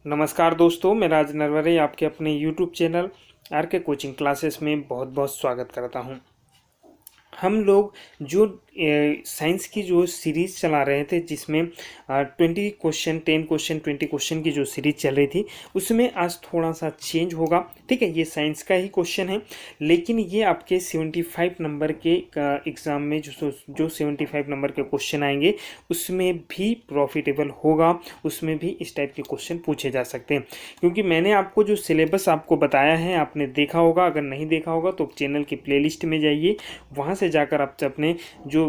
नमस्कार दोस्तों, मैं राज नरवरे आपके अपने यूट्यूब चैनल आर के कोचिंग क्लासेस में बहुत बहुत स्वागत करता हूं। हम लोग जो साइंस की जो सीरीज़ चला रहे थे जिसमें 20 क्वेश्चन 10 क्वेश्चन 20 क्वेश्चन की जो सीरीज़ चल रही थी उसमें आज थोड़ा सा चेंज होगा। ठीक है, ये साइंस का ही क्वेश्चन है, लेकिन ये आपके 75 नंबर के एग्ज़ाम में जो 75 नंबर के क्वेश्चन आएंगे उसमें भी प्रॉफिटेबल होगा, उसमें भी इस टाइप के क्वेश्चन पूछे जा सकते हैं। क्योंकि मैंने आपको जो सिलेबस आपको बताया है आपने देखा होगा, अगर नहीं देखा होगा तो चैनल की प्लेलिस्ट में जाइए, वहाँ से जाकर आप अपने जो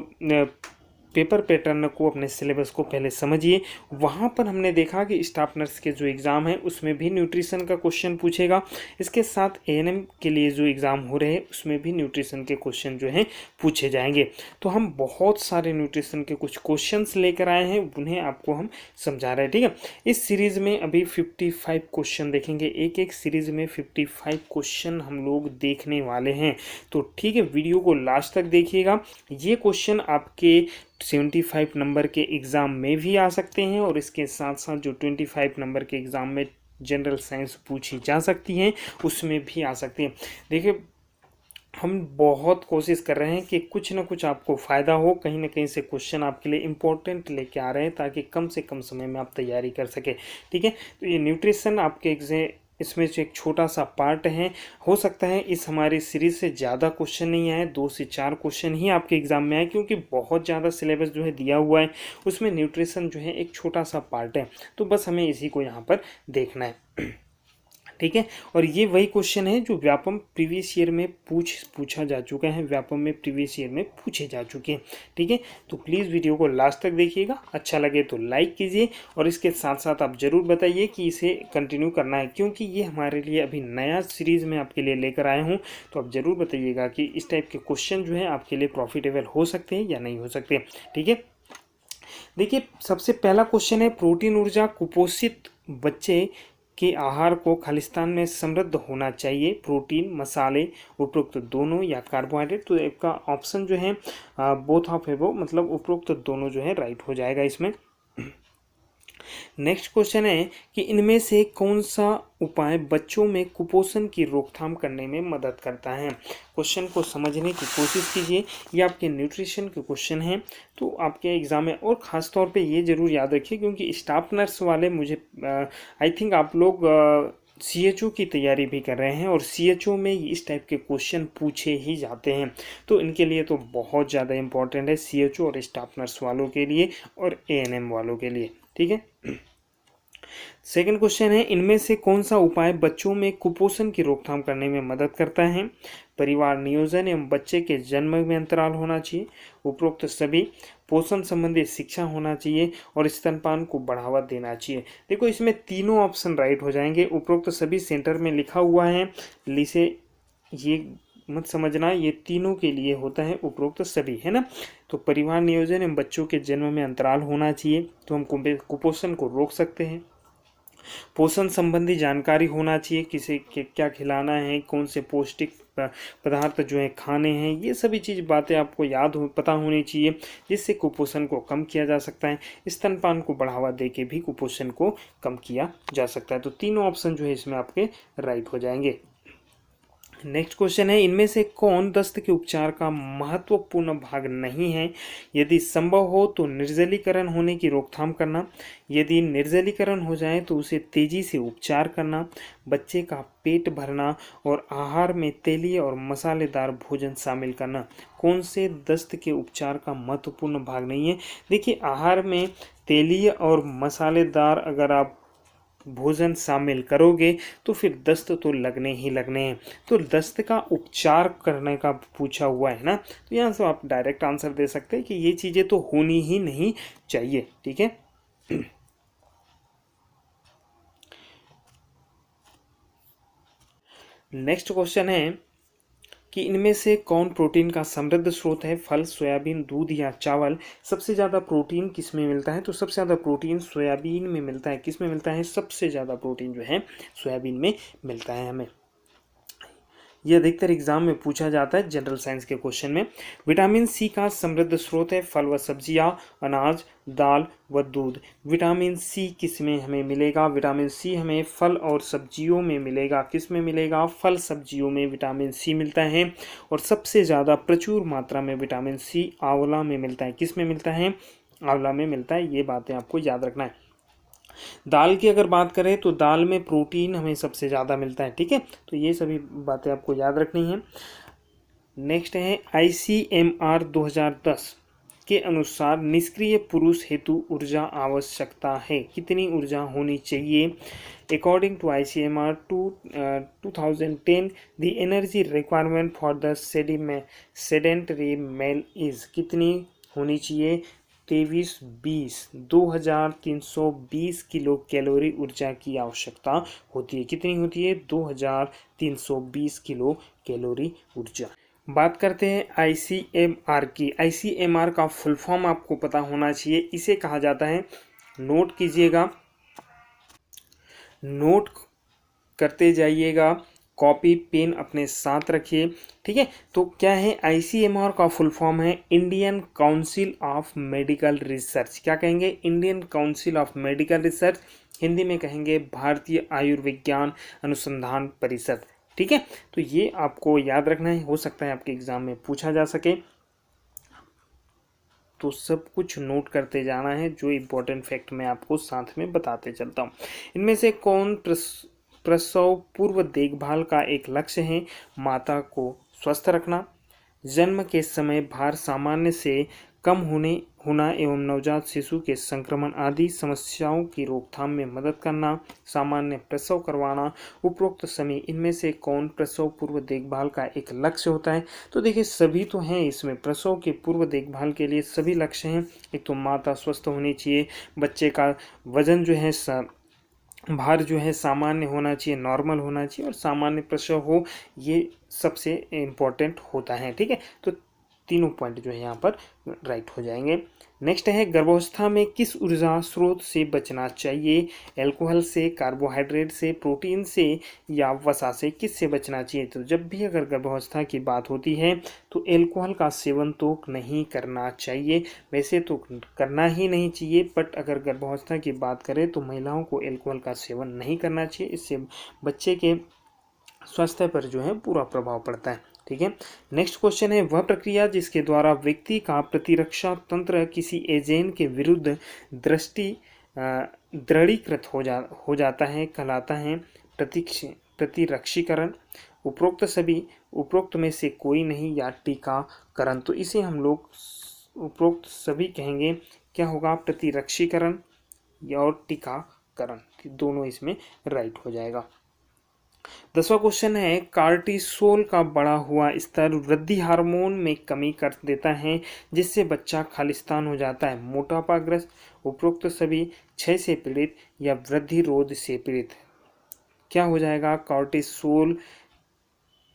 पेपर पैटर्न को अपने सिलेबस को पहले समझिए। वहाँ पर हमने देखा कि स्टाफ नर्स के जो एग्ज़ाम है उसमें भी न्यूट्रिशन का क्वेश्चन पूछेगा। इसके साथ एएनएम के लिए जो एग्ज़ाम हो रहे हैं उसमें भी न्यूट्रिशन के क्वेश्चन जो हैं पूछे जाएंगे। तो हम बहुत सारे न्यूट्रिशन के कुछ क्वेश्चंस लेकर आए हैं, उन्हें आपको हम समझा रहे हैं। ठीक है, इस सीरीज़ में अभी 55 क्वेश्चन देखेंगे, एक एक सीरीज़ में 55 क्वेश्चन हम लोग देखने वाले हैं। तो ठीक है, वीडियो को लास्ट तक देखिएगा। ये क्वेश्चन आपके 75 नंबर के एग्ज़ाम में भी आ सकते हैं और इसके साथ साथ जो 25 नंबर के एग्ज़ाम में जनरल साइंस पूछी जा सकती हैं उसमें भी आ सकती हैं। देखिए, हम बहुत कोशिश कर रहे हैं कि कुछ ना कुछ आपको फ़ायदा हो, कहीं ना कहीं से क्वेश्चन आपके लिए इम्पोर्टेंट लेके आ रहे हैं ताकि कम से कम समय में आप तैयारी कर सके। ठीक है, तो ये न्यूट्रिशन आपके इसमें से एक छोटा सा पार्ट है। हो सकता है इस हमारी सीरीज़ से ज़्यादा क्वेश्चन नहीं आए, 2 से 4 क्वेश्चन ही आपके एग्ज़ाम में आए, क्योंकि बहुत ज़्यादा सिलेबस जो है दिया हुआ है, उसमें न्यूट्रिशन जो है एक छोटा सा पार्ट है। तो बस हमें इसी को यहाँ पर देखना है। ठीक है, और ये वही क्वेश्चन है जो व्यापम प्रीवियस ईयर में पूछा जा चुका है, व्यापम में प्रीवियस ईयर में पूछे जा चुके हैं। ठीक है, तो प्लीज़ वीडियो को लास्ट तक देखिएगा, अच्छा लगे तो लाइक कीजिए और इसके साथ साथ आप ज़रूर बताइए कि इसे कंटिन्यू करना है, क्योंकि ये हमारे लिए अभी नया सीरीज़ में आपके लिए लेकर आया हूँ। तो आप ज़रूर बताइएगा कि इस टाइप के क्वेश्चन जो है आपके लिए प्रॉफिटेबल हो सकते हैं या नहीं हो सकते। ठीक है, देखिए, सबसे पहला क्वेश्चन है, प्रोटीन ऊर्जा कुपोषित बच्चे के आहार को खालिस्तान में समृद्ध होना चाहिए, प्रोटीन, मसाले, उपरोक्त दोनों या कार्बोहाइड्रेट। तो आपका ऑप्शन जो है बोथ ऑफ है, वो मतलब उपरोक्त दोनों जो है राइट हो जाएगा इसमें। नेक्स्ट क्वेश्चन है कि इनमें से कौन सा उपाय बच्चों में कुपोषण की रोकथाम करने में मदद करता है। क्वेश्चन को समझने की कोशिश कीजिए, ये आपके न्यूट्रिशन के क्वेश्चन हैं तो आपके एग्जाम में, और ख़ास तौर पे ये ज़रूर याद रखिए क्योंकि स्टाफ नर्स वाले मुझे आई थिंक आप लोग CHO की तैयारी भी कर रहे हैं और CHO में इस टाइप के क्वेश्चन पूछे ही जाते हैं। तो इनके लिए तो बहुत ज़्यादा इम्पोर्टेंट है, CHO और स्टाफ नर्स वालों के लिए और ANM वालों के लिए। ठीक है, सेकंड क्वेश्चन है, इनमें से कौन सा उपाय बच्चों में कुपोषण की रोकथाम करने में मदद करता है। परिवार नियोजन एवं बच्चे के जन्म में अंतराल होना चाहिए, उपरोक्त सभी, पोषण संबंधी शिक्षा होना चाहिए और स्तनपान को बढ़ावा देना चाहिए। देखो, इसमें तीनों ऑप्शन राइट हो जाएंगे। उपरोक्त सभी सेंटर में लिखा हुआ है, लिसे ये मत समझना, ये तीनों के लिए होता है उपरोक्त सभी, है ना। तो परिवार नियोजन एवं बच्चों के जन्म में अंतराल होना चाहिए तो हम कुपोषण को रोक सकते हैं। पोषण संबंधी जानकारी होना चाहिए, किसे क्या खिलाना है, कौन से पौष्टिक पदार्थ जो है खाने हैं, ये सभी चीज़ बातें आपको पता होनी चाहिए, जिससे कुपोषण को कम किया जा सकता है। स्तनपान को बढ़ावा दे के भी कुपोषण को कम किया जा सकता है। तो तीनों ऑप्शन जो है इसमें आपके राइट हो जाएंगे। नेक्स्ट क्वेश्चन है, इनमें से कौन दस्त के उपचार का महत्वपूर्ण भाग नहीं है। यदि संभव हो तो निर्जलीकरण होने की रोकथाम करना, यदि निर्जलीकरण हो जाए तो उसे तेजी से उपचार करना, बच्चे का पेट भरना और आहार में तेलीय और मसालेदार भोजन शामिल करना। कौन से दस्त के उपचार का महत्वपूर्ण भाग नहीं है। देखिए, आहार में तेलीय और मसालेदार अगर आप भोजन शामिल करोगे तो फिर दस्त तो लगने ही लगने हैं। तो दस्त का उपचार करने का पूछा हुआ है ना, तो यहाँ से आप डायरेक्ट आंसर दे सकते हैं कि ये चीज़ें तो होनी ही नहीं चाहिए। ठीक है, नेक्स्ट क्वेश्चन है कि इनमें से कौन प्रोटीन का समृद्ध स्रोत है। फल, सोयाबीन, दूध या चावल। सबसे ज़्यादा प्रोटीन किस में मिलता है, तो सबसे ज़्यादा प्रोटीन सोयाबीन में मिलता है। किस में मिलता है, सबसे ज़्यादा प्रोटीन जो है सोयाबीन में मिलता है हमें। ये अधिकतर एग्जाम में पूछा जाता है जनरल साइंस के क्वेश्चन में। विटामिन सी का समृद्ध स्रोत है फल व सब्जियां, अनाज, दाल व दूध। विटामिन सी किस में हमें मिलेगा? विटामिन सी हमें फल और सब्जियों में मिलेगा। किस में मिलेगा? फल सब्जियों में विटामिन सी मिलता है। और सबसे ज़्यादा प्रचुर मात्रा में विटामिन सी आंवला में मिलता है। किस में मिलता है? आंवला में मिलता है। ये बातें आपको याद रखना है। दाल की अगर बात करें तो दाल में प्रोटीन हमें सबसे ज़्यादा मिलता है। ठीक है, तो ये सभी बातें आपको याद रखनी है। नेक्स्ट है ICMR 2010 के अनुसार निष्क्रिय पुरुष हेतु ऊर्जा आवश्यकता है। कितनी ऊर्जा होनी चाहिए? According to ICMR 2010 the energy requirement for the sedentary male is. कितनी होनी चाहिए? 2320 किलो कैलोरी ऊर्जा की आवश्यकता होती है। कितनी होती है? 2320 किलो कैलोरी ऊर्जा। बात करते हैं ICMR की। ICMR का फुल फॉर्म आपको पता होना चाहिए। इसे कहा जाता है, नोट कीजिएगा, नोट करते जाइएगा, कॉपी पेन अपने साथ रखिए। ठीक है, तो क्या है? ICMR का फुल फॉर्म है Indian council of medical research. क्या कहेंगे? Indian council of medical research. Hindi में कहेंगे भारतीय आयुर्विज्ञान अनुसंधान परिषद। ठीक है, तो ये आपको याद रखना है, हो सकता है आपके एग्जाम में पूछा जा सके, तो सब कुछ नोट करते जाना है। जो इम्पोर्टेंट फैक्ट मैं आपको साथ में बताते चलता हूँ। इनमें से कौन प्रसव पूर्व देखभाल का एक लक्ष्य है? माता को स्वस्थ रखना, जन्म के समय भार सामान्य से कम होना एवं नवजात शिशु के संक्रमण आदि समस्याओं की रोकथाम में मदद करना, सामान्य प्रसव करवाना। उपरोक्त सभी इनमें से कौन प्रसव पूर्व देखभाल का एक लक्ष्य होता है? तो देखिए सभी तो हैं इसमें। प्रसव के पूर्व देखभाल के लिए सभी लक्ष्य हैं। एक तो माता स्वस्थ होनी चाहिए, बच्चे का वजन जो है भार जो है सामान्य होना चाहिए, नॉर्मल होना चाहिए, और सामान्य प्रसव हो, ये सबसे इम्पोर्टेंट होता है। ठीक है, तो तीनों पॉइंट जो है यहाँ पर राइट हो जाएंगे। नेक्स्ट है गर्भावस्था में किस ऊर्जा स्रोत से बचना चाहिए? अल्कोहल से, कार्बोहाइड्रेट से, प्रोटीन से या वसा से? किस से बचना चाहिए? तो जब भी अगर गर्भावस्था की बात होती है तो अल्कोहल का सेवन तो नहीं करना चाहिए। वैसे तो करना ही नहीं चाहिए, बट अगर गर्भावस्था की बात करें तो महिलाओं को अल्कोहल का सेवन नहीं करना चाहिए। इससे बच्चे के स्वास्थ्य पर जो है पूरा प्रभाव पड़ता है। ठीक है, नेक्स्ट क्वेश्चन है, वह प्रक्रिया जिसके द्वारा व्यक्ति का प्रतिरक्षा तंत्र किसी एजेंट के विरुद्ध दृढ़ीकृत हो जाता है कहलाता है प्रतिरक्षीकरण। उपरोक्त में से कोई नहीं या टीकाकरण। तो इसे हम लोग उपरोक्त सभी कहेंगे। क्या होगा? प्रतिरक्षीकरण और टीकाकरण, दोनों इसमें राइट हो जाएगा। 10वां क्वेश्चन है, कार्टिसोल का बढ़ा हुआ स्तर वृद्धि हार्मोन में कमी कर देता है जिससे बच्चा खालिस्तान हो जाता है। मोटापाग्रस्त, उपरोक्त सभी, क्षय से पीड़ित या वृद्धि रोध से पीड़ित। क्या हो जाएगा? कार्टिसोल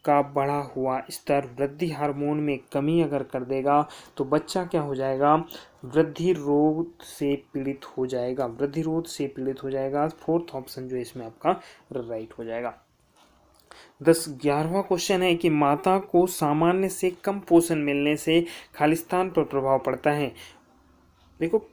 का बढ़ा हुआ स्तर वृद्धि हार्मोन में कमी अगर कर देगा तो बच्चा क्या हो जाएगा? वृद्धि रोग से पीड़ित हो जाएगा। वृद्धि रोग से पीड़ित हो जाएगा। फोर्थ ऑप्शन जो इसमें आपका राइट हो जाएगा। 11वां क्वेश्चन है कि माता को सामान्य से कम पोषण मिलने से खालिस्तान पर प्रभाव पड़ता है। देखो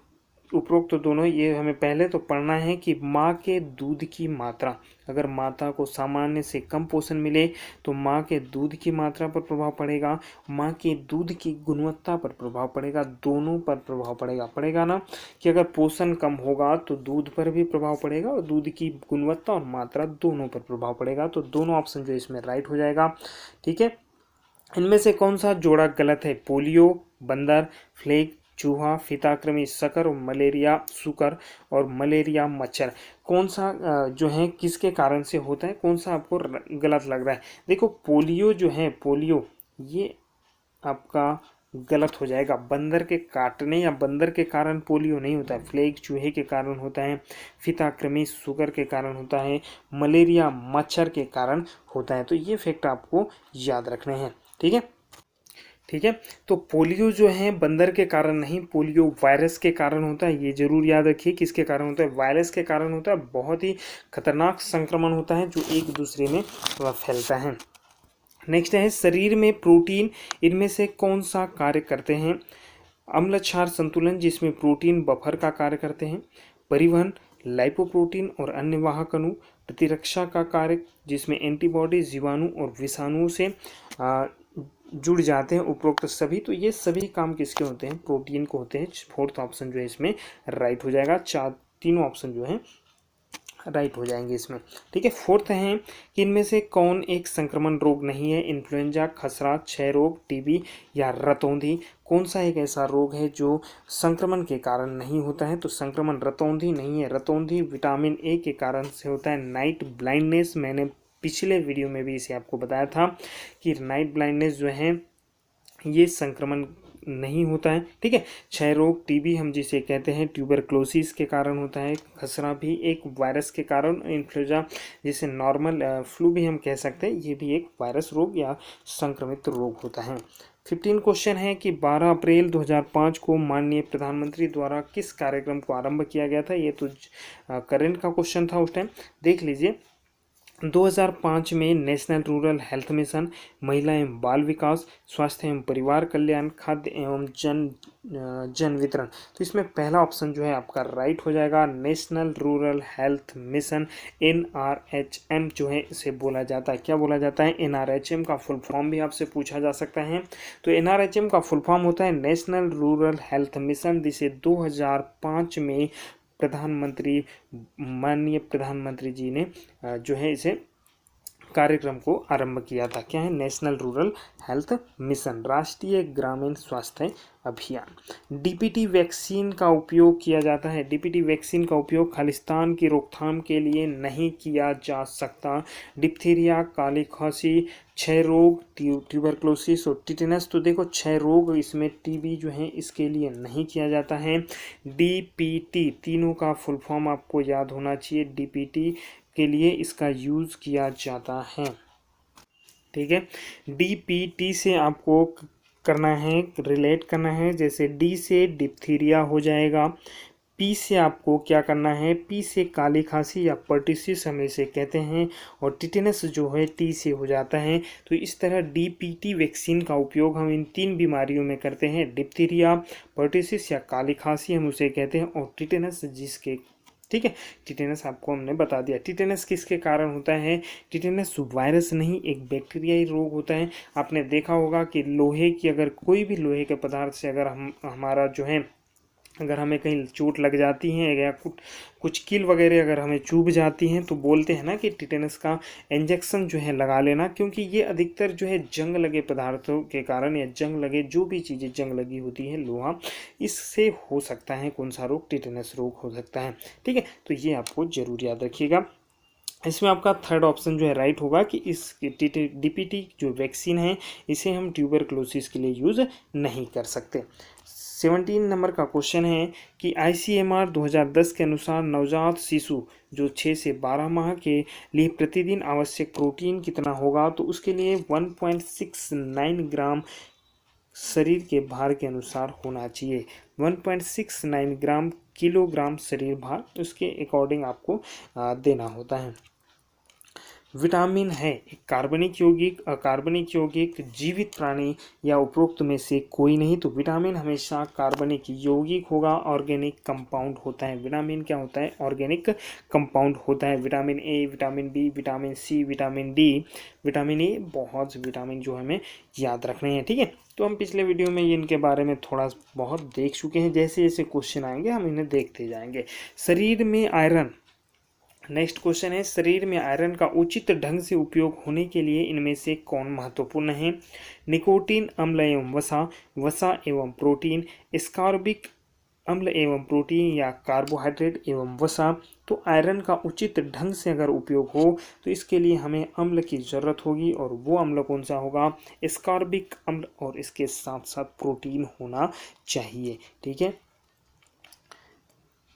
उपरोक्त तो दोनों ये हमें पहले तो पढ़ना है कि माँ के दूध की मात्रा, अगर माता को सामान्य से कम पोषण मिले तो माँ के दूध की मात्रा पर प्रभाव पड़ेगा, माँ के दूध की गुणवत्ता पर प्रभाव पड़ेगा, दोनों पर प्रभाव पड़ेगा ना, कि अगर पोषण कम होगा तो दूध पर भी प्रभाव पड़ेगा और दूध की गुणवत्ता और मात्रा दोनों पर प्रभाव पड़ेगा। तो दोनों ऑप्शन जो इसमें राइट हो जाएगा। ठीक है, इनमें से कौन सा जोड़ा गलत है? पोलियो, बंदर, फ्लेग, चूहा, फीताकृमि, सकर और मलेरिया सुकर और मलेरिया मच्छर। कौन सा जो है किसके कारण से होता है? कौन सा आपको गलत लग रहा है? देखो पोलियो जो है, पोलियो ये आपका गलत हो जाएगा। बंदर के काटने या बंदर के कारण पोलियो नहीं होता है। फ्लेग चूहे के कारण होता है, फीताकृमि सुगर के कारण होता है, मलेरिया मच्छर के कारण होता है। तो ये फैक्ट आपको याद रखने हैं। ठीक है, तो पोलियो जो है बंदर के कारण नहीं, पोलियो वायरस के कारण होता है। ये जरूर याद रखिए किसके कारण होता है? वायरस के कारण होता है। बहुत ही खतरनाक संक्रमण होता है जो एक दूसरे में फैलता है। नेक्स्ट है शरीर में प्रोटीन, इनमें से कौन सा कार्य करते हैं? अम्ल क्षार संतुलन, जिसमें प्रोटीन बफर का कार्य करते हैं। परिवहन, लाइपोप्रोटीन और अन्य वाहक अणु। प्रतिरक्षा का कार्य, जिसमें एंटीबॉडी जीवाणु और विषाणुओं से जुड़ जाते हैं। उपरोक्त सभी, तो ये सभी काम किसके होते हैं? प्रोटीन को होते हैं। फोर्थ ऑप्शन जो है इसमें राइट हो जाएगा। तीनों ऑप्शन जो है राइट हो जाएंगे इसमें। ठीक है। फोर्थ है कि इनमें से कौन एक संक्रमण रोग नहीं है? इन्फ्लुएंजा, खसरा, क्षय रोग, टीबी या रतौंधी। कौन सा एक ऐसा रोग है जो संक्रमण के कारण नहीं होता है? तो संक्रमण रतौंधी नहीं है। रतौंधी विटामिन ए के कारण से होता है। नाइट ब्लाइंडनेस, मैंने पिछले वीडियो में भी इसे आपको बताया था कि नाइट ब्लाइंडनेस जो है ये संक्रमण नहीं होता है। ठीक है। क्षय रोग, टीबी हम जिसे कहते हैं ट्यूबरक्लोसिस के कारण होता है। खसरा भी एक वायरस के कारण। इन्फ्लुएंजा जिसे नॉर्मल फ्लू भी हम कह सकते हैं, ये भी एक वायरस रोग या संक्रमित रोग होता है। 15 क्वेश्चन है कि 12 अप्रैल 2005 को माननीय प्रधानमंत्री द्वारा किस कार्यक्रम को आरंभ किया गया था? ये तो करंट का क्वेश्चन था उस टाइम, देख लीजिए। 2005 में नेशनल रूरल हेल्थ मिशन, महिला एवं बाल विकास, स्वास्थ्य एवं परिवार कल्याण, खाद्य एवं जन वितरण। तो इसमें पहला ऑप्शन जो है आपका राइट हो जाएगा। National rural health mission, NRHM जो है इसे बोला जाता है। क्या बोला जाता है? NRHM का फुल फॉर्म भी आपसे पूछा जा सकता है। तो NRHM का फुल फॉर्म होता है नेशनल रूरल हेल्थ मिशन, जिसे 2005 में माननीय प्रधानमंत्री जी ने जो है इसे कार्यक्रम को आरंभ किया था। क्या है? नेशनल रूरल हेल्थ मिशन, राष्ट्रीय ग्रामीण स्वास्थ्य अभियान। डीपीटी वैक्सीन का उपयोग किया जाता है। डीपीटी वैक्सीन का उपयोग खालिस्तान की रोकथाम के लिए नहीं किया जा सकता। डिप्थीरिया, काली खांसी, क्षय रोग, ट्यूबरक्लोसिस और टिटेनस। तो देखो क्षय रोग, इसमें टीबी जो है इसके लिए नहीं किया जाता है। डीपीटी, तीनों का फुल फॉर्म आपको याद होना चाहिए। डीपीटी के लिए इसका यूज किया जाता है। ठीक है। डीपीटी से आपको करना है, रिलेट करना है। जैसे डी से डिप्थीरिया हो जाएगा। पी से आपको क्या करना है? पी से काली खांसी या पर्टिसिस हम इसे कहते हैं। और टिटेनस जो है टी से हो जाता है। तो इस तरह डीपीटी वैक्सीन का उपयोग हम इन 3 बीमारियों में करते हैं। डिप्थीरिया, पर्टिसिस या काली खांसी हम उसे कहते हैं, और टिटेनस जिसके, ठीक है। टिटेनस आपको हमने बता दिया। टिटेनस किसके कारण होता है? टिटेनस वायरस नहीं, एक बैक्टीरियाई रोग होता है। आपने देखा होगा कि लोहे की, अगर कोई भी लोहे के पदार्थ से अगर हमारा जो है, अगर हमें कहीं चोट लग जाती है या कुछ कील वगैरह अगर हमें चुभ जाती हैं, तो बोलते हैं ना कि टिटेनस का इंजेक्शन जो है लगा लेना, क्योंकि ये अधिकतर जो है जंग लगे पदार्थों के कारण, या जंग लगे जो भी चीज़ें जंग लगी होती है, लोहा, इससे हो सकता है कौन सा रोग? टिटेनस रोग हो सकता है। ठीक है। तो ये आपको जरूर याद रखिएगा। इसमें आपका थर्ड ऑप्शन जो है राइट होगा कि इस डीपीटी जो वैक्सीन है इसे हम ट्यूबरक्लोसिस के लिए यूज़ नहीं कर सकते। 17 नंबर का क्वेश्चन है कि ICMR 2010 के अनुसार नवजात शिशु जो 6 से 12 माह के लिए प्रतिदिन आवश्यक प्रोटीन कितना होगा? तो उसके लिए 1.69 ग्राम शरीर के भार के अनुसार होना चाहिए। 1.69 ग्राम किलोग्राम शरीर भार, उसके अकॉर्डिंग आपको देना होता है। विटामिन है एक कार्बनिक यौगिक, अकार्बनिक यौगिक, जीवित प्राणी या उपरोक्त में से कोई नहीं। तो विटामिन हमेशा कार्बनिक यौगिक होगा, ऑर्गेनिक कंपाउंड होता है। विटामिन क्या होता है? ऑर्गेनिक कंपाउंड होता है। Vitamin A, vitamin B, vitamin C, vitamin D, vitamin A, बहुत से विटामिन जो हमें याद रखने हैं। ठीक है। तो हम पिछले वीडियो में इनके बारे में थोड़ा बहुत देख चुके हैं। जैसे जैसे क्वेश्चन आएंगे हम इन्हें देखते जाएंगे। शरीर में आयरन, नेक्स्ट क्वेश्चन है, शरीर में आयरन का उचित ढंग से उपयोग होने के लिए इनमें से कौन महत्वपूर्ण है? निकोटीन, अम्ल एवं वसा, वसा एवं प्रोटीन, एस्कॉर्बिक अम्ल एवं प्रोटीन, या कार्बोहाइड्रेट एवं वसा। तो आयरन का उचित ढंग से अगर उपयोग हो तो इसके लिए हमें अम्ल की ज़रूरत होगी, और वो अम्ल कौन सा होगा? एस्कॉर्बिक अम्ल, और इसके साथ साथ प्रोटीन होना चाहिए। ठीक है।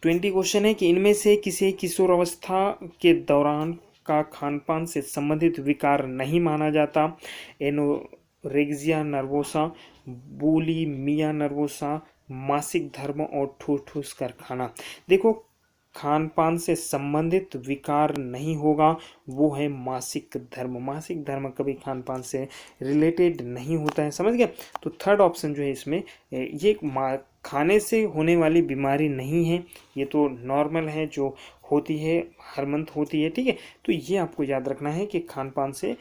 20 क्वेश्चन है कि इनमें से किसी किशोरावस्था के दौरान का खानपान से संबंधित विकार नहीं माना जाता? एनोरेक्सिया नर्वोसा, बुलिमिया नर्वोसा, मासिक धर्म और ठूस ठूस कर खाना। देखो खान पान से संबंधित विकार नहीं होगा, वो है मासिक धर्म। मासिक धर्म कभी खान पान से रिलेटेड नहीं होता है, समझ गए। तो थर्ड ऑप्शन जो है इसमें ये खाने से होने वाली बीमारी नहीं है, ये तो नॉर्मल है, जो होती है हर मंथ होती है, ठीक है। तो ये आपको याद रखना है कि खान पान से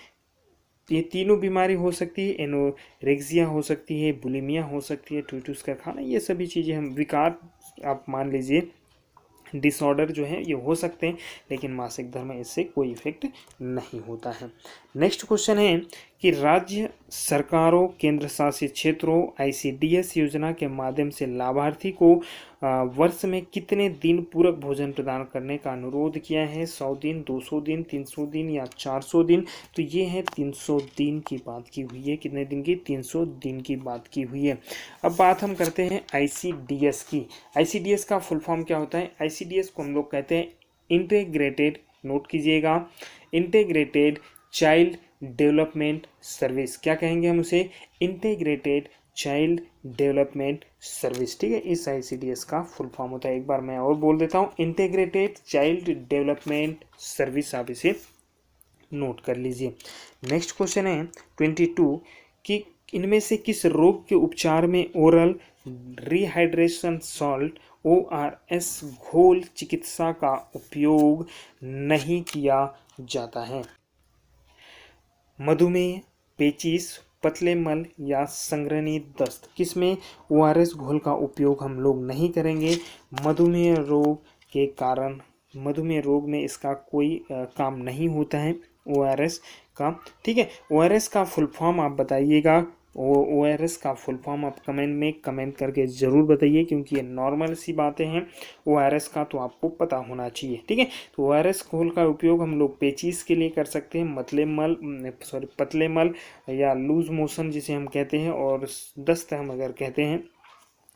ये तीनों बीमारी हो सकती है, एनोरेक्सिया हो सकती है, बुलिमिया हो सकती है, टूटूस का खाना, ये सभी चीज़ें हम विकार आप मान लीजिए डिसऑर्डर जो है ये हो सकते हैं, लेकिन मासिक धर्म में इससे कोई इफेक्ट नहीं होता है। नेक्स्ट क्वेश्चन है कि राज्य सरकारों, केंद्र शासित क्षेत्रों, आईसीडीएस योजना के माध्यम से लाभार्थी को वर्ष में कितने दिन पूरक भोजन प्रदान करने का अनुरोध किया है? 100 दिन, 200 दिन, 300 दिन या 400 दिन? तो ये है 300 दिन की बात की हुई है। कितने दिन की? 300 दिन की बात की हुई है। अब बात हम करते हैं आईसीडीएस की। आईसीडीएस का फुल फॉर्म क्या होता है? आईसीडीएस को हम लोग कहते हैं इंटीग्रेटेड, नोट कीजिएगा, इंटीग्रेटेड चाइल्ड डेवलपमेंट सर्विस। क्या कहेंगे हम उसे? इंटीग्रेटेड चाइल्ड डेवलपमेंट सर्विस, ठीक है। इस आईसीडीएस का फुल फॉर्म होता है, एक बार मैं और बोल देता हूँ, इंटीग्रेटेड चाइल्ड डेवलपमेंट सर्विस। आप इसे नोट कर लीजिए। नेक्स्ट क्वेश्चन है 22 कि इनमें से किस रोग के उपचार में ओरल रिहाइड्रेशन सॉल्ट ORS घोल चिकित्सा का उपयोग नहीं किया जाता है? मधुमेह, पेचिश, पतले मल या संग्रहणी दस्त? किसमें ORS घोल का उपयोग हम लोग नहीं करेंगे? मधुमेह रोग के कारण, मधुमेह रोग में इसका कोई काम नहीं होता है ORS का, ठीक है। ORS का फुल फॉर्म आप बताइएगा, ORS का फुल फॉर्म आप कमेंट में कमेंट करके ज़रूर बताइए, क्योंकि ये नॉर्मल सी बातें हैं। ORS का तो आपको पता होना चाहिए, ठीक है। तो ORS घोल का उपयोग हम लोग पेचिश के लिए कर सकते हैं, पतले मल या लूज मोशन जिसे हम कहते हैं, और दस्त हम अगर कहते हैं,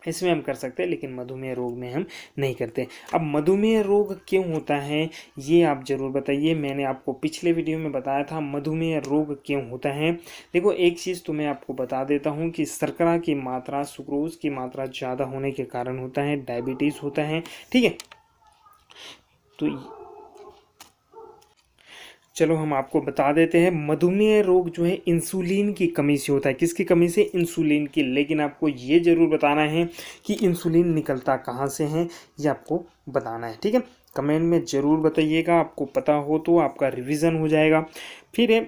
इसमें हम कर सकते हैं, लेकिन मधुमेह रोग में हम नहीं करते। अब मधुमेह रोग क्यों होता है ये आप ज़रूर बताइए। मैंने आपको पिछले वीडियो में बताया था मधुमेह रोग क्यों होता है। देखो, एक चीज़ तो मैं आपको बता देता हूँ कि शर्करा की मात्रा, सुक्रोज की मात्रा ज़्यादा होने के कारण होता है, डायबिटीज़ होता है, ठीक है। तो चलो हम आपको बता देते हैं, मधुमेह रोग जो है इंसुलिन की कमी से होता है। किसकी कमी से? इंसुलिन की। लेकिन आपको ये जरूर बताना है कि इंसुलिन निकलता कहाँ से है, ये आपको बताना है, ठीक है। कमेंट में ज़रूर बताइएगा, आपको पता हो तो आपका रिवीजन हो जाएगा। फिर है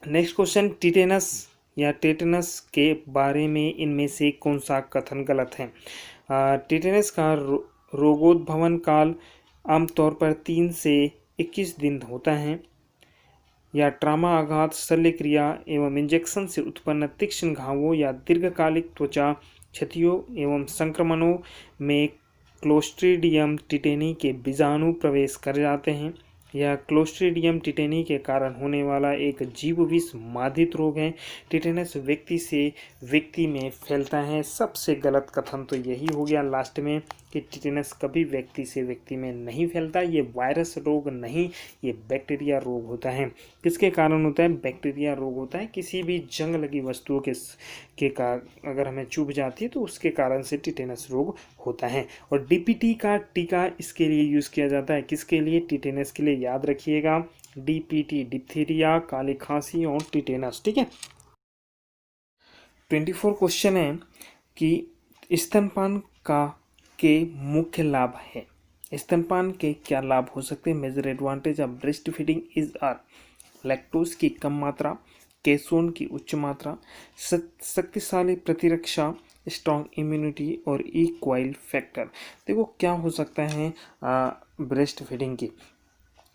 नेक्स्ट क्वेश्चन, टिटेनस या टेटनस के बारे में इनमें से कौन सा कथन गलत है? टिटेनस का रोगोद्भवन काल आमतौर पर 3 से 21 दिन होता है, या ट्रामा, आघात, शल्य क्रिया एवं इंजेक्शन से उत्पन्न तीक्ष्ण घावों या दीर्घकालिक त्वचा क्षतियों एवं संक्रमणों में क्लोस्ट्रीडियम टिटेनी के बीजाणु प्रवेश कर जाते हैं, यह क्लोस्ट्रीडियम टिटेनी के कारण होने वाला एक जीव विष बाधित रोग है। टिटेनस व्यक्ति से व्यक्ति में फैलता है। सबसे गलत कथन तो यही हो गया लास्ट में कि टिटेनस कभी व्यक्ति से व्यक्ति में नहीं फैलता। ये वायरस रोग नहीं, ये बैक्टीरिया रोग होता है। किसके कारण होता है? बैक्टीरिया रोग होता है। किसी भी जंग लगी वस्तुओं के अगर हमें चुभ जाती है तो उसके कारण से टिटेनस रोग होता है। और DPT का टीका इसके लिए यूज़ किया जाता है। किसके लिए? टिटेनस के लिए। याद रखिएगा, DPT डिप्थीरिया, काली खांसी और टिटेनस, ठीक है। 24 क्वेश्चन है कि स्तनपान के मुख्य लाभ है। स्तनपान के क्या लाभ हो सकते हैं? Major advantage of breast feeding is are lactose की कम मात्रा, कैल्शियम की उच्च मात्रा, शक्तिशाली प्रतिरक्षा, स्ट्रॉन्ग इम्यूनिटी और इक्वाइल फैक्टर। देखो क्या हो सकता है ब्रेस्ट फीडिंग की।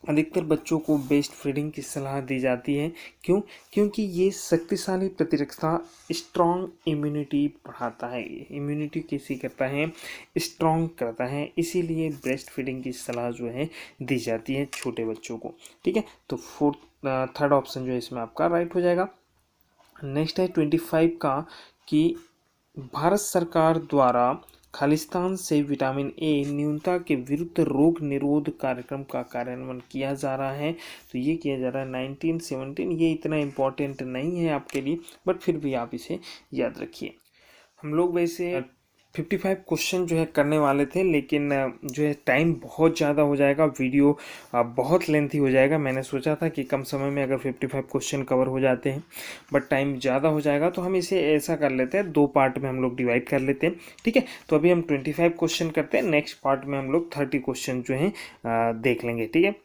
अधिकतर बच्चों को ब्रेस्ट फीडिंग की सलाह दी जाती है। क्यों? क्योंकि ये शक्तिशाली प्रतिरक्षा, स्ट्रॉन्ग इम्यूनिटी बढ़ाता है। इम्यूनिटी कैसी करता है? स्ट्रॉन्ग करता है। इसीलिए ब्रेस्ट फीडिंग की सलाह जो है दी जाती है छोटे बच्चों को, ठीक है। तो थर्ड ऑप्शन जो है इसमें आपका राइट हो जाएगा। नेक्स्ट है 25 का कि भारत सरकार द्वारा खालिस्तान से विटामिन ए न्यूनता के विरुद्ध रोग निरोध कार्यक्रम का कार्यान्वयन किया जा रहा है। तो ये किया जा रहा है 1917। ये इतना इम्पोर्टेंट नहीं है आपके लिए, बट फिर भी आप इसे याद रखिए। हम लोग वैसे 55 क्वेश्चन जो है करने वाले थे, लेकिन जो है टाइम बहुत ज़्यादा हो जाएगा, वीडियो बहुत लेंथी हो जाएगा। मैंने सोचा था कि कम समय में अगर 55 क्वेश्चन कवर हो जाते हैं, बट टाइम ज़्यादा हो जाएगा, तो हम इसे ऐसा कर लेते हैं, 2 पार्ट में हम लोग डिवाइड कर लेते हैं। ठीक है, तो अभी हम 25 क्वेश्चन करते हैं, नेक्स्ट पार्ट में हम लोग 30 क्वेश्चन जो हैं देख लेंगे। ठीक है,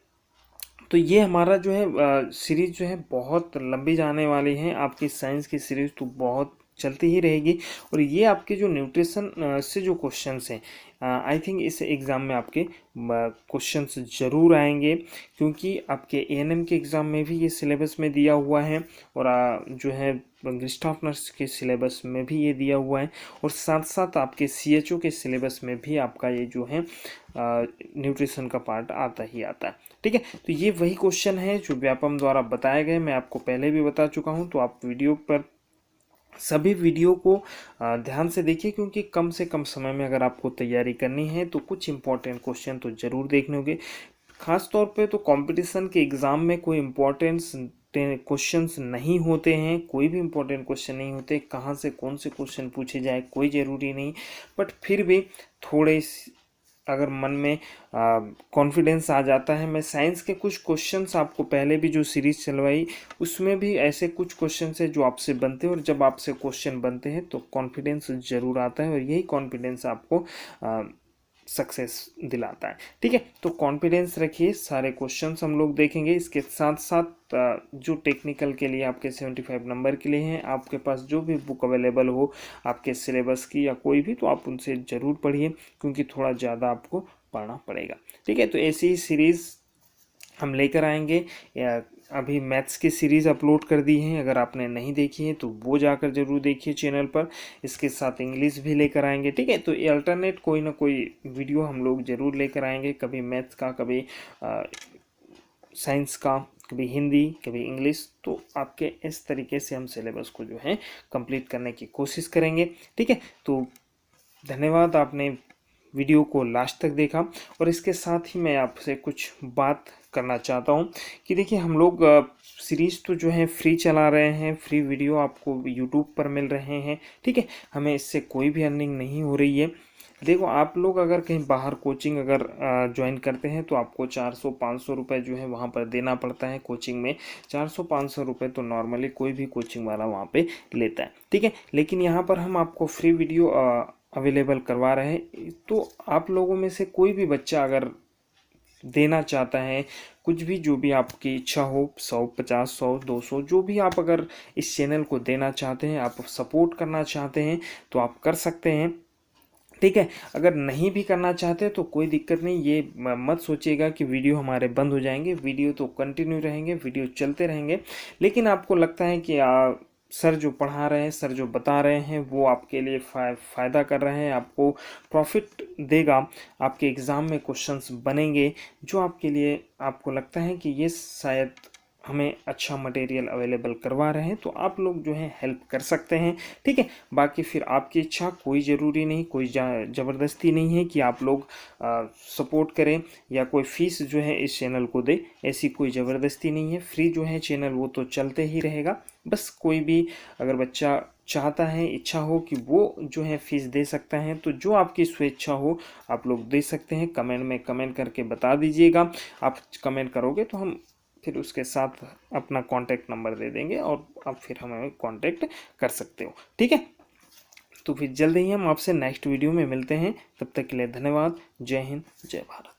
तो ये हमारा जो है सीरीज जो है बहुत लंबी जाने वाली है। आपकी साइंस की सीरीज तो बहुत चलती ही रहेगी। और ये आपके जो न्यूट्रिशन से जो क्वेश्चंस हैं, आई थिंक इस एग्ज़ाम में आपके क्वेश्चंस ज़रूर आएंगे, क्योंकि आपके एएनएम के एग्ज़ाम में भी ये सिलेबस में दिया हुआ है, और जो है स्टाफ नर्स के सिलेबस में भी ये दिया हुआ है, और साथ साथ आपके सीएचओ के सिलेबस में भी आपका ये जो है न्यूट्रिशन का पार्ट आता ही आता है। ठीक है, तो ये वही क्वेश्चन है जो व्यापम द्वारा बताए गए, मैं आपको पहले भी बता चुका हूँ। तो आप वीडियो पर सभी वीडियो को ध्यान से देखिए, क्योंकि कम से कम समय में अगर आपको तैयारी करनी है तो कुछ इंपॉर्टेंट क्वेश्चन तो ज़रूर देखने होंगे। खास तौर पे तो कंपटीशन के एग्ज़ाम में कोई इम्पोर्टेंस क्वेश्चंस नहीं होते हैं, कोई भी इम्पोर्टेंट क्वेश्चन नहीं होते। कहाँ से कौन से क्वेश्चन पूछे जाए कोई ज़रूरी नहीं, बट फिर भी थोड़े अगर मन में कॉन्फिडेंस आ जाता है। मैं साइंस के कुछ क्वेश्चंस आपको पहले भी जो सीरीज चलवाई, उसमें भी ऐसे कुछ क्वेश्चंस है जो आपसे बनते हैं, और जब आपसे क्वेश्चन बनते हैं तो कॉन्फिडेंस ज़रूर आता है, और यही कॉन्फिडेंस आपको सक्सेस दिलाता है। ठीक है, तो कॉन्फिडेंस रखिए, सारे क्वेश्चंस हम लोग देखेंगे। इसके साथ साथ जो टेक्निकल के लिए आपके 75 नंबर के लिए हैं, आपके पास जो भी बुक अवेलेबल हो आपके सिलेबस की या कोई भी, तो आप उनसे ज़रूर पढ़िए, क्योंकि थोड़ा ज़्यादा आपको पढ़ना पड़ेगा। ठीक है, तो ऐसी ही सीरीज़ हम लेकर आएंगे। अभी मैथ्स की सीरीज़ अपलोड कर दी है, अगर आपने नहीं देखी है तो वो जाकर जरूर देखिए चैनल पर। इसके साथ इंग्लिश भी लेकर आएंगे। ठीक है, तो ये अल्टरनेट कोई ना कोई वीडियो हम लोग ज़रूर लेकर आएंगे, कभी मैथ्स का, कभी साइंस का, कभी हिंदी, कभी इंग्लिश। तो आपके इस तरीके से हम सिलेबस को जो है कंप्लीट करने की कोशिश करेंगे। ठीक है, तो धन्यवाद, आपने वीडियो को लास्ट तक देखा। और इसके साथ ही मैं आपसे कुछ बात करना चाहता हूँ कि देखिए, हम लोग सीरीज़ तो जो है फ्री चला रहे हैं, फ्री वीडियो आपको यूट्यूब पर मिल रहे हैं। ठीक है, हमें इससे कोई भी अर्निंग नहीं हो रही है। देखो, आप लोग अगर कहीं बाहर कोचिंग अगर ज्वाइन करते हैं तो आपको 400-500 रुपये जो है वहाँ पर देना पड़ता है कोचिंग में। 400-500 रुपये तो नॉर्मली कोई भी कोचिंग वाला वहाँ पे लेता है। ठीक है, लेकिन यहाँ पर हम आपको फ्री वीडियो अवेलेबल करवा रहे हैं। तो आप लोगों में से कोई भी बच्चा अगर देना चाहता है कुछ भी, जो भी आपकी इच्छा हो, 100, 50, 100, 200, जो भी आप अगर इस चैनल को देना चाहते हैं, आप सपोर्ट करना चाहते हैं, तो आप कर सकते हैं। ठीक है, अगर नहीं भी करना चाहते तो कोई दिक्कत नहीं। ये मत सोचिएगा कि वीडियो हमारे बंद हो जाएंगे, वीडियो तो कंटिन्यू रहेंगे, वीडियो चलते रहेंगे। लेकिन आपको लगता है कि सर जो पढ़ा रहे हैं, सर जो बता रहे हैं, वो आपके लिए फ़ायदा कर रहे हैं, आपको प्रॉफिट देगा, आपके एग्ज़ाम में क्वेश्चंस बनेंगे जो आपके लिए, आपको लगता है कि ये शायद हमें अच्छा मटेरियल अवेलेबल करवा रहे हैं, तो आप लोग जो है हेल्प कर सकते हैं। ठीक है, बाकी फिर आपकी इच्छा, कोई ज़रूरी नहीं, कोई ज़बरदस्ती नहीं है कि आप लोग सपोर्ट करें या कोई फीस जो है इस चैनल को दे, ऐसी कोई ज़बरदस्ती नहीं है। फ्री जो है चैनल वो तो चलते ही रहेगा। बस कोई भी अगर बच्चा चाहता है, इच्छा हो कि वो जो है फीस दे सकता है, तो जो आपकी स्वेच्छा हो आप लोग दे सकते हैं। कमेंट में कमेंट करके बता दीजिएगा। आप कमेंट करोगे तो हम फिर उसके साथ अपना कॉन्टैक्ट नंबर दे देंगे, और आप फिर हमें कॉन्टैक्ट कर सकते हो। ठीक है, तो फिर जल्द ही हम आपसे नेक्स्ट वीडियो में मिलते हैं। तब तक के लिए धन्यवाद। जय हिंद, जय भारत।